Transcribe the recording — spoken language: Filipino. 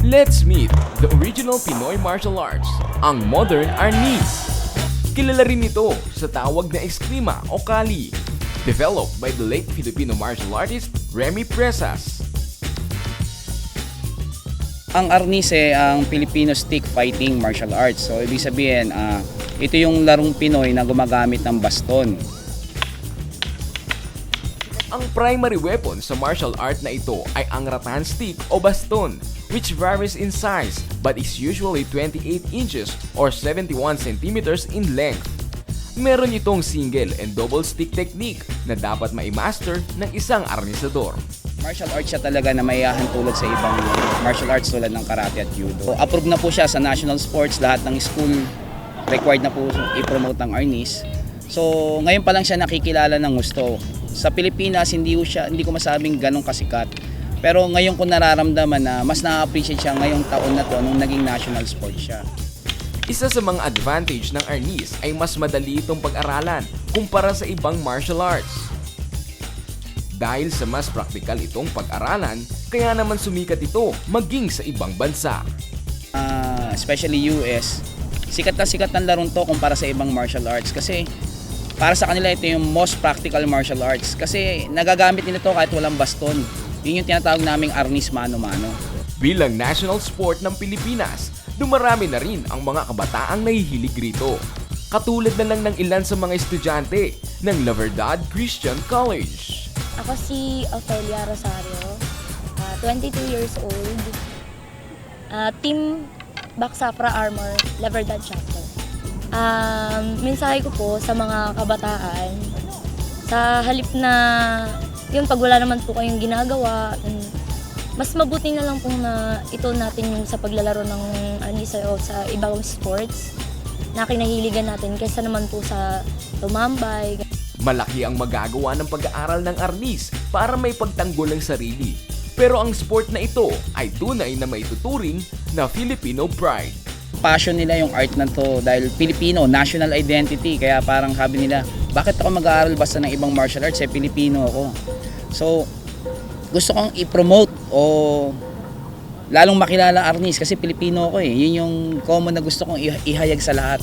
Let's meet the original Pinoy martial arts, ang modern arnis. Kilala rin ito sa tawag na eskrima o kali, developed by the late Filipino martial artist Remy Presas. Ang arnis ang Filipino stick fighting martial arts. So ibig sabihin, ito yung larong Pinoy na gumagamit ng baston. Ang primary weapon sa martial art na ito ay ang rattan stick o baston, which varies in size but is usually 28 inches or 71 centimeters in length. Meron itong single and double stick technique na dapat maimaster ng isang arnisador. Martial arts siya talaga na maiyahan tulad sa ibang martial arts tulad ng karate at judo. So, approved na po siya sa national sports, lahat ng school required na po i-promote ang arnis. So ngayon pa lang siya nakikilala ng gusto. Sa Pilipinas hindi ko masabing ganong kasikat. Pero ngayon ko nararamdaman na mas na-appreciate siya ngayong taon na to nung naging national sport siya. Isa sa mga advantage ng arnis ay mas madali itong pag-aralan kumpara sa ibang martial arts. Dahil sa mas praktikal itong pag-aralan, kaya naman sumikat ito maging sa ibang bansa. Especially US, sikat ng larong to kumpara sa ibang martial arts kasi para sa kanila ito yung most practical martial arts kasi nagagamit nila to kahit walang baston. Yun yung tinatawag naming arnis mano-mano. Bilang national sport ng Pilipinas, dumarami na rin ang mga kabataang nahihilig rito. Katulad na lang ng ilan sa mga estudyante ng La Verdad Christian College. Ako si Ofelia Rosario, 22 years old, Team Baksafra Armor, La Verdad Chapter. Mensahe ko po sa mga kabataan, sa halip na yun, pag wala naman po kayong ginagawa, mas mabuti na lang po na ito natin yung sa paglalaro ng arnisa o sa ibang sports na kinahiligan natin kaysa naman po sa tumambay. Malaki ang magagawa ng pag-aaral ng arnis para may pagtanggol ng sarili. Pero ang sport na ito ay tunay na maituturing na Filipino pride. Passion nila yung art na to dahil Filipino, national identity. Kaya parang sabi nila, bakit ako mag-aaral basta ng ibang martial arts? Filipino ako. So, gusto kong i-promote o lalong makilala arnis kasi Filipino ako eh. Yun yung common na gusto kong ihayag sa lahat.